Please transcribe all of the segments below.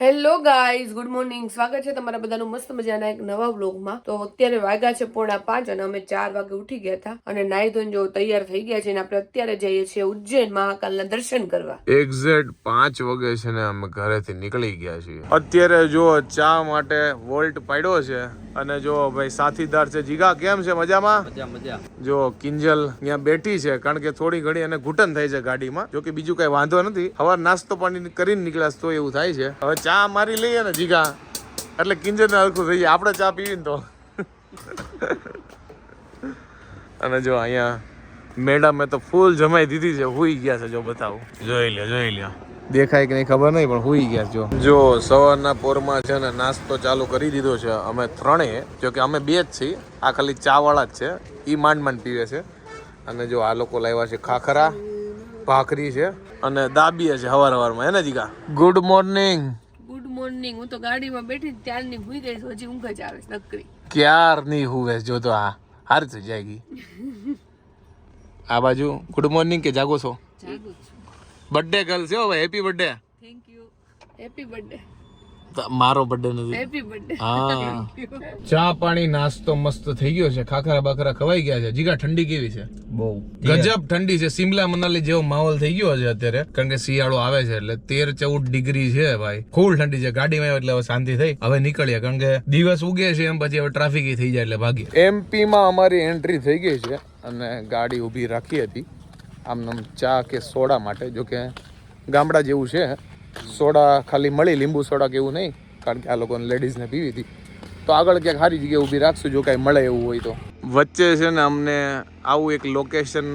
Hello guys, good morning. સ્વાગત છે તમારા બધાનું મસ્ત મજાના એક નવા વ્લોગમાં. તો અત્યારે વાગ્યા છે 4:45 અને અમે 4 વાગે ઉઠી ગયા હતા અને નાઈ ધોઈને જો તૈયાર થઈ ગયા છે અને આપણે અત્યારે જઈએ છીએ ઉજ્જૈન મહાકાલના દર્શન કરવા. એક્ઝેક્ટ 5 વાગે છે ને અમે ઘરેથી નીકળી ગયા છીએ. અત્યારે જો ચા માટે વોલ્ટ પાડ્યો છે અને જો ભાઈ સાથીદાર છે જીગા. કેમ છે? મજામાં? મજા. જો કિંજલ અહીંયા બેઠી છે કારણ કે થોડી ઘણી એને ઘૂંટણ થાય છે ગાડીમાં. જો કે બીજું કઈ વાંધો નથી. સવાર નાસ્તો પાણી કરીને નીકળ્યા તો એવું થાય છે. હવે ચા મારી લઈએ ને જીગા એટલે કિંજલ ને હરખું થઈ જાય. આપણે ચા પીવી ને તો અને જો અહીંયા મેડમે તો ફૂલ જમાઈ દીધી છે. હુઈ ગયા છે. જો બતાવું, જોઈ લ્યો દેખાય કે નહીં ખબર નહીં પણ હુઈ ગયા. જો સવારના પોરમાં છે ને નાસ્તો ચાલુ કરી દીધો છે અમે ત્રણેય. જો કે અમે બે જ છીએ, આ ખાલી ચા વાળા જ છે, ઈ માંડ પીવે છે. અને જો આ લોકો લાવ્યા છે ખાખરા, ભાખરી છે અને દાબીએ છે હવારમાં. હે ને જીગા? Good morning. Good morning. હું તો ગાડીમાં બેઠી ત્યારની હુઈ ગઈ છું, હજી ઊંઘ જ આવે છે નકરી. ક્યારની હુવે જો તો આ હાર થઈ જાયગી. આ બાજુ ગુડ મોર્નિંગ કે જાગો છો? જાગું છું. બર્થડે ગર્લ છે ભાઈ. Happy birthday. Thank you. Happy birthday. મારો બર્થડે નથી. Happy birthday. હા. ચા પાણી નાસ્તો મસ્ત થઈ ગયો છે. ખાખરા બાખરા ખવાઈ ગયા છે. જીગા ઠંડી કેવી છે? બહુ ગજબ ઠંડી છે. સિમલા મનાલી જેવો માહોલ થઈ ગયો છે અત્યારે, કારણ કે શિયાળો આવે છે એટલે 13-14 ડિગ્રી છે ભાઈ. ફૂલ ઠંડી છે. ગાડીમાં એટલે હવે શાંતિ થઈ. હવે નીકળીએ કારણ કે દિવસ ઉગે છે એમ પછી હવે ટ્રાફિક થઈ જાય એટલે ભાગીએ. એમપી માં અમારી એન્ટ્રી થઈ ગઈ છે અને ગાડી ઊભી રાખી હતી આમ ચા કે સોડા માટે. જો કે ગામડા જેવું છે. સોડા ખાલી મળી, લીંબુ સોડા કે એવું નહીં, કારણ કે આ લોકોને લેડીઝને પીવી હતી. તો આગળ ક્યાંક સારી જગ્યાએ ઊભી રાખશું જો કાંઈ મળે એવું હોય તો. વચ્ચે છે ને અમને આવું એક લોકેશન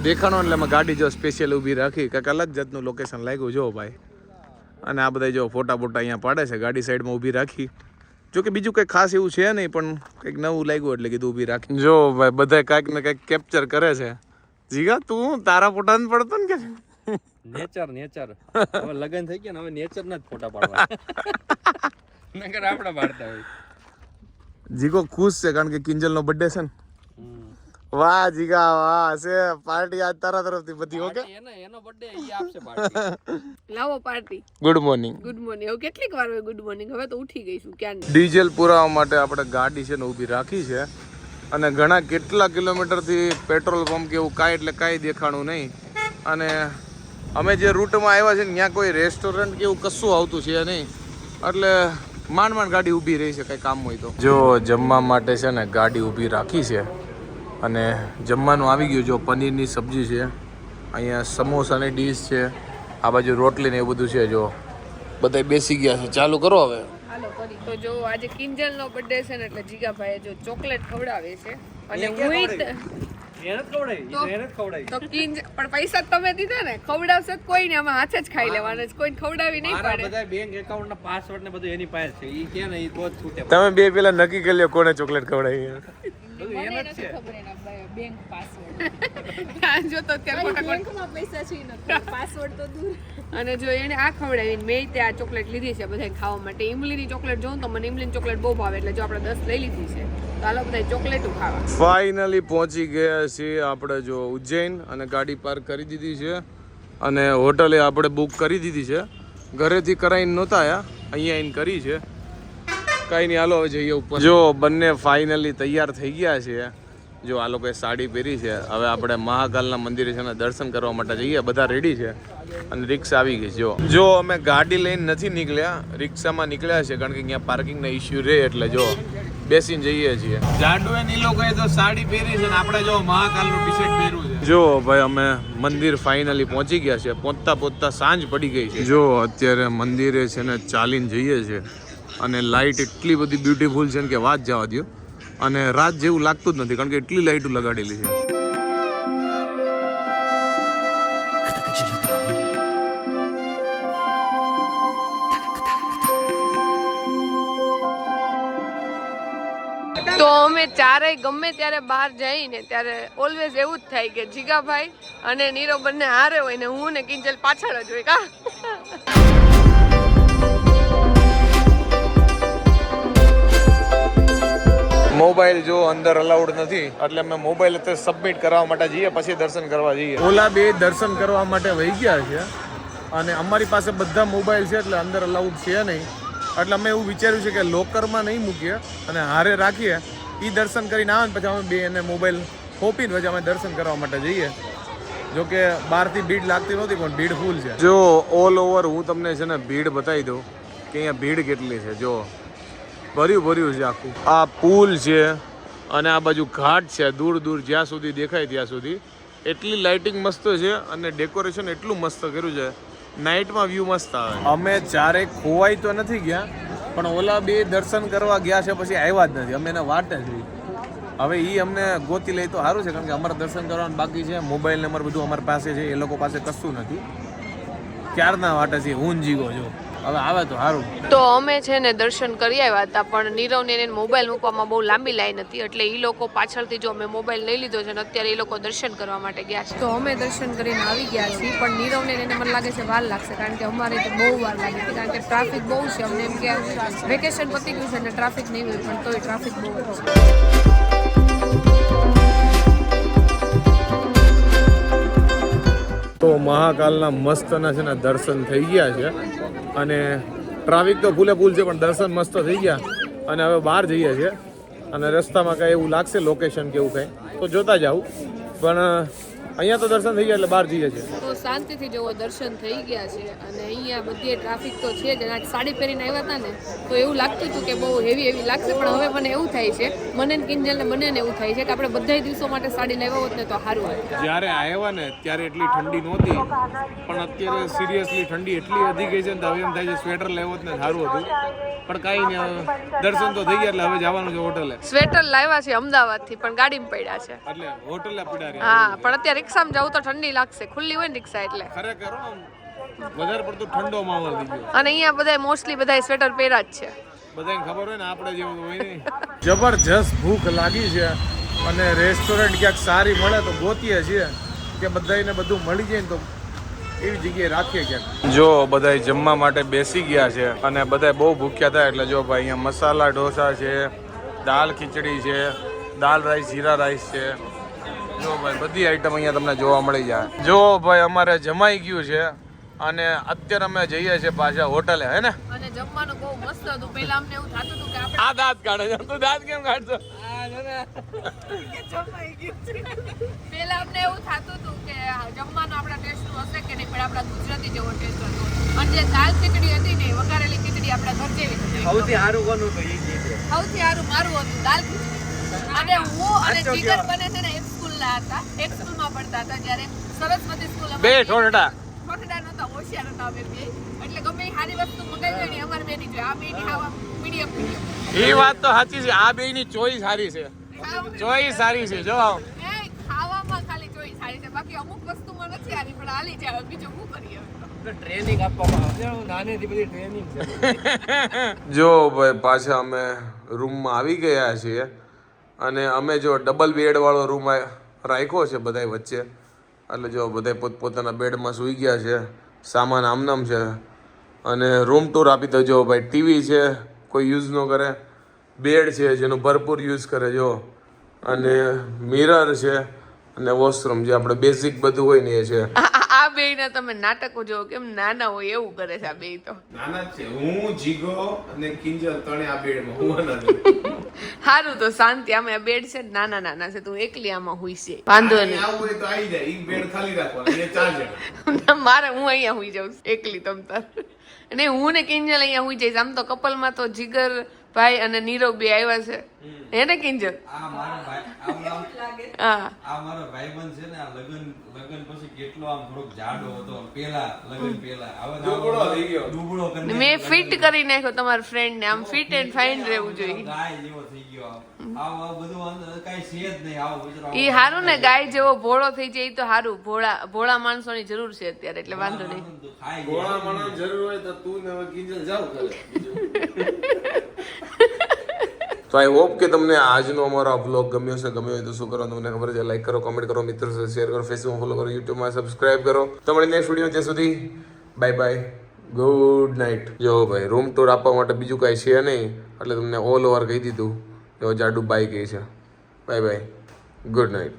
દેખાણો એટલે અમે ગાડી જો સ્પેશિયલ ઊભી રાખી. કાંઈક અલગ જાતનું લોકેશન લાગ્યું જો ભાઈ. અને આ બધા જો ફોટા અહીંયા પાડે છે. ગાડી સાઈડમાં ઊભી રાખી. જો કે બીજું કંઈ ખાસ એવું છે નહીં પણ કંઈક નવું લાગ્યું એટલે કીધું ઊભી રાખી. જો ભાઈ બધા કાંઈક ને કાંઈક કેપ્ચર કરે છે. જીગા તું તારા ફોટા નથી પડતો ને કે? નેચર હવે લગન થઈ ગયા ને હવે નેચર ના જ ફોટા પાડવા નકર આપણે પાડતા હોય. જીગો ખુશ છે કારણ કે કિંજલ નો બર્થડે છે ને. વાહ જીગા વાહ. છે પાર્ટી આજ તારા તરફથી બધી. ઓકે, એનો બર્થડે ઈ આપશે પાર્ટી. લાવો party. Good morning. Good morning. હવે કેટલીક વાર હોય ગુડ મોર્નિંગ? હવે તો ઉઠી ગઈ છું ક્યાં. ડીઝલ પુરાવા માટે આપણે ગાડી છે ને ઊભી રાખી છે અને ઘણા કેટલા કિલોમીટરથી પેટ્રોલ પંપ કે એવું કાંઈ એટલે કાંઈ દેખાણું નહીં. અને અમે જે રૂટમાં આવ્યા છે ને ત્યાં કોઈ રેસ્ટોરન્ટ કે એવું કશું આવતું છે નહીં એટલે માંડ ગાડી ઊભી રહી છે કંઈ કામ હોય તો. જો જમવા માટે છે ને ગાડી ઊભી રાખી છે અને જમવાનું આવી ગયું. જો પનીરની સબ્જી છે, અહીંયા સમોસાની ડીશ છે, આ બાજુ રોટલી ને એવું બધું છે. જો બધા બેસી ગયા છે. ચાલુ કરો હવે. તો જો આજે કિંજલ નો બર્થડે છે ને એટલે જીગાભાઈએ જો ચોકલેટ ખવડાવે છે અને તો કિંજ પણ પૈસા તમે દીધા ને, ખવડાવશે કોઈ ને, આમાં હાથે જ ખાઈ લેવાના, કોઈને ખવડાવી નહીં પડે. બધા બેંક એકાઉન્ટ ના પાસવર્ડ ને બધું એની પાસે છે. ઈ કે ને ઈ તો જ છૂટે. તમે બે પેલા નક્કી કરી લ્યો કોને ચોકલેટ ખવડાવી. બધું એને જ છે. બેંક પાસવર્ડ જો તો અત્યારે બેંકમાં પૈસા છે ને, પાસવર્ડ તો દૂર. અને જો એને આ ખવડાવીને મેં તે આ ચોકલેટ લીધી છે બધા ખાવા માટે. ઇમલીની ચોકલેટ જોઉં તો મને ઇમલીની ચોકલેટ બહુ ભાવે એટલે જો આપણે 10 લઈ લીધી છે તો હાલો બધા ચોકલેટો ખાવા. ફાઇનલી પહોંચી ગયા છીએ આપણે જો ઉજ્જૈન અને ગાડી પાર્ક કરી દીધી છે અને હોટલે આપણે બુક કરી દીધી છે. ઘરેથી કરાઈને નહોતા આયા, અહીંયા આવીને કરી છે. કાંઈ નહીં, હાલો હવે જઈએ ઉપર. જો બંને ફાઇનલી તૈયાર થઈ ગયા છે. જો આ લોકોએ સાડી પહેરી છે. હવે આપણે મહાકાલના મંદિરે છે ને દર્શન કરવા માટે જઈએ. બધા રેડી છે અને રિક્ષા આવી ગઈ છે. જો અમે ગાડી લઈને નથી નીકળ્યા, રિક્ષામાં નીકળ્યા છે કારણ કે અહીંયા પાર્કિંગના ઇસ્યુ રહે એટલે જો બેસીને જઈએ છીએ. જાડુ એ લોકોએ તો સાડી પહેરી છે ને આપણે જો મહાકાલનું ટી-શર્ટ પહેર્યું છે. જો ભાઈ અમે મંદિર ફાઇનલી પહોંચી ગયા છે. પહોંચતા સાંજ પડી ગઈ છે. જો અત્યારે મંદિરે છે ને ચાલીને જઈએ છે અને લાઇટ એટલી બધી બ્યુટીફુલ છે ને કે વાત જવા દો. અને રાત જેવું લાગતું જ નથી કારણ કે એટલી લાઇટો લગાડેલી છે. તો અમે ચારેય ગમે ત્યારે બહાર જઈને ત્યારે ઓલવેઝ એવું જ થાય કે જીગાભાઈ અને નીરવ બંને હારે હોય ને હું ને કિંજલ પાછળ જ હોય. કા મોબાઈલ જો અંદર અલાઉડ નથી એટલે અમે મોબાઈલ અત્યારે સબમિટ કરવા માટે જઈએ પછી દર્શન કરવા જઈએ. ઓલા બે દર્શન કરવા માટે વહી ગયા છે અને અમારી પાસે બધા મોબાઈલ છે એટલે અંદર અલાઉડ છે નહીં, એટલે અમે એવું વિચાર્યું છે કે લોકરમાં નહીં મૂકીએ અને હારે રાખીએ, એ દર્શન કરીને આવે ને પછી અમે બે એને મોબાઈલ ખોપીને પછી અમે દર્શન કરવા માટે જઈએ. જો કે બહારથી ભીડ લાગતી નહોતી પણ ભીડ ફૂલ છે. જો ઓલ ઓવર હું તમને છે ને ભીડ બતાવી દઉં કે અહીંયા ભીડ કેટલી છે. જો ભર્યું છે આખું. આ પુલ છે અને આ બાજુ ઘાટ છે, દૂર દૂર જ્યાં સુધી દેખાય ત્યાં સુધી. એટલી લાઇટિંગ મસ્ત છે અને ડેકોરેશન એટલું મસ્ત કર્યું છે, નાઇટમાં વ્યૂ મસ્ત આવે. અમે ચારે ખોવાઈ તો નથી ગયા પણ ઓલા બે દર્શન કરવા ગયા છે પછી આવ્યા જ નથી. અમે એના વાટ જ રહી. હવે એ અમને ગોતી લઈ તો સારું છે કારણ કે અમારે દર્શન કરવાનું બાકી છે. મોબાઈલ નંબર બધું અમારી પાસે છે, એ લોકો પાસે કશું નથી. ક્યારના વાટે છે હું જીગો જો. હવે આવે તો સારું. તો અમે છે ને દર્શન કરી આવ્યા હતા પણ નીરવને એને મોબાઈલ મૂકવામાં બહુ લાંબી લાઈન હતી એટલે એ લોકો પાછળથી જો અમે મોબાઈલ લઈ લીધો છે અને અત્યારે એ લોકો દર્શન કરવા માટે ગયા છે. તો અમે દર્શન કરીને આવી ગયા છીએ પણ નીરવને એને મને લાગે છે વાર લાગશે કારણ કે અમારે તો બહુ વાર લાગી હતી કારણ કે ટ્રાફિક બહુ છે. અમને એમ કે વેકેશન પતી ગયું છે એટલે ટ્રાફિક નહીં હોય પણ તોય ટ્રાફિક બહુ છે. તો મહાકાલના મસ્તના છે ને દર્શન થઈ ગયા છે અને ટ્રાફિક તો ફૂલે ફૂલ છે પણ દર્શન મસ્ત થઈ ગયા અને હવે બહાર જઈએ છીએ અને રસ્તામાં કાંઈ એવું લાગશે લોકેશન કે એવું કંઈ તો જોતા જાઉં પણ અહીંયા તો દર્શન થઈ ગયા એટલે બહાર જઈએ છીએ. તો શાંતિથી જુઓ દર્શન થઈ ગયા છે અને અહીંયા બધી ટ્રાફિક તો છે જ. આજ સાડી પહેરીને આવ્યા હતા ને તો એવું લાગતું હતું કે બહુ હેવી લાગશે પણ હવે મને એવું થાય છે, મને ને કિંજલને બંનેને એવું થાય છે કે આપણે બધા દિવસો માટે સાડી લાવ્યા હોત ને તો સારું હોય. જ્યારે આવ્યા ને ત્યારે એટલી ઠંડી નહોતી પણ અત્યારે સિરિયસલી ઠંડી એટલી વધી ગઈ છે ને હવે એમ થાય છે સ્વેટર લેવો જ ને સારું હતું પણ કાંઈ નહીં. દર્શન તો થઈ ગયા એટલે હવે જવાનું છે હોટલે. સ્વેટર લાવ્યા છે અમદાવાદથી પણ ગાડીમાં પડ્યા છે એટલે હોટલે પડ્યા. હા પણ અત્યારે રિક્ષામાં જાવ તો ઠંડી લાગશે, ખુલ્લી હોય ને રિક્ષા એટલે ખરેખર વધારે પડતો ઠંડો માહોલ થઈ ગયો. અને અહીંયા બધા મોસ્ટલી બધા સ્વેટર પહેર્યા જ છે. બધાને ખબર હોય ને આપણે જેવું હોય નહીં. જબરજસ્ત ભૂખ લાગી છે અને રેસ્ટોરન્ટ ક્યાંક સારી મળે તો ગોતીએ છીએ કે બધાને બધું મળી જાય ને તો એવી જગ્યાએ રાખીએ ક્યાંક. જો બધા જમવા માટે બેસી ગયા છે અને બધા બહુ ભૂખ્યા હતા એટલે જો ભાઈ અહીંયા મસાલા ઢોસા છે, દાલ ખીચડી છે, દાલ રાઈસ, જીરા રાઈસ છે. જો ભાઈ બધી આઈટમ અહીંયા તમને જોવા મળી જાય. જો ભાઈ અમારે જમાઈ ગયું છે અને અત્યારે અમે જઈએ છીએ પાછા હોટલે, હે ને? અને જમવાનું બહુ મસ્ત હતું. પહેલા અમને એવું થતું હતું કે આપણે આ દાંત કાઢે છે. તું દાંત કેમ કાઢશો? પહેલા અમને એવું થતું હતું કે જમવાનું આપણા ટેસ્ટનું હશે કે નહીં પણ આપણા ગુજરાતી જેવો ટેસ્ટ હતો. અને જે દાલ ખીચડી હતી ને વઘારેલી ખીચડી આપણા ઘર જેવી હતી. સૌથી સારું કોનું તો એ સૌથી સારું મારું હતું દાલ ખીચડી. અને હું અને જીગર બને છે ને એક સ્કૂલના હતા, એક સ્કૂલમાં ભણતા હતા જ્યારે સરસ્વતી સ્કૂલ બે ઠોઠડા ઠોઠડા નહોતા, હોશિયાર હતા અમે બે. એટલે ગમે એ સારી વસ્તુ મંગાવી ને અમારે બેની જોઈએ. આ બેની ખાવા મીડિયમ. એ વાત તો સાચી છે. આ બેની ચોઈસ સારી છે. ચોઈસ સારી છે. જો ખાવામાં ખાલી ચોઈસ સારી છે, બાકી અમુક વસ્તુમાં નથી સારી પણ હાલી જાય. બીજું શું કરીએ? ટ્રેનિંગ આપવામાં આવે છે. નાનેથી બધી ટ્રેનિંગ છે. જો ભાઈ પાછા અમે રૂમમાં આવી ગયા છીએ અને અમે જો ડબલ બેડ વાળો રૂમ રાખ્યો છે બધા વચ્ચે. એટલે જો બધા પોતપોતાના બેડમાં સૂઈ ગયા છે, સામાન આમનામ છે અને રૂમ ટૂર આપી દો. જો ભાઈ ટીવી છે, કોઈ યુઝ ન કરે, બેડ છે જેનો ભરપૂર યુઝ કરે જો, અને મિરર છે અને વોશરૂમ જે આપણે બેઝિક બધું હોય ને એ છે. આ બે ના તમે નાટકો જો કેમ નાના હોય એવું કરે છે આ બે તો. નાના છે. હું જીગો અને કિંજલ ત્રણે આ બેડમાં હું નથી. સારું તો શાંતિ. અમે આ બેડ છે નાના નાના છે, તું એકલી આમાં હુઈ છે, વાંધો નહીં. આવું હોય તો આવી જાય. ઈ બેડ ખાલી રાખવાનો, એ 4 જણા. મારે હું અહીંયા હુઈ જાઉં એકલી તમ તાર. અને હું ને કિંજલ અહીંયા હુઈ જઈશ. આમ તો કપલમાં તો જીગર ભાઈ અને નીરવ બે આવ્યા છે, હે ને કિંજલ? આ મારો ભાઈ હા આ મારો ભાઈબંધ છે ને આ લગન પછી કેટલો આમ થોડોક જાડો હતો પેલા લગન પેલા. હવે દુબળો થઈ ગયો. દુબળો કરીને મેં ફિટ કરી નાખ્યો તમારા ફ્રેન્ડ ને. આમ ફિટ એન્ડ ફાઇન રહેવું જોઈએ. ગાય જેવો થઈ ગયો. આવું બધું કઈ છે જ નહીં. આવો ગુજરાત ઈ હારું ને, ગાય જેવો ભોળો થઈ જાય ઈ તો હારું. ભોળા માણસોની જરૂર છે અત્યારે એટલે વાંધો નહીં. ખાઈ ગોળા માણસ જરૂર હોય તો તું ને હવે કિંજલ જાવ કરે. તો આઈ હોપ કે તમને આજનો અમારો વ્લોગ ગમ્યો છે. ગમ્યો હોય તો શું કરો તમને ખબર છે, લાઈક કરો, કમેન્ટ કરો, મિત્રો સાથે શેર કરો, ફેસબુક ફોલો કરો, યુટ્યુબમાં સબસ્ક્રાઇબ કરો. તો મળીએ નેક્સ્ટ વિડીયો. ત્યાં સુધી બાય બાય, ગુડ નાઇટ. જો ભાઈ રૂમ ટૂર આપવા માટે બીજું કાંઈ છે નહીં એટલે તમને ઓલ ઓવર કહી દીધું. જો જાડુ બાય કહી છે. Bye bye, good night.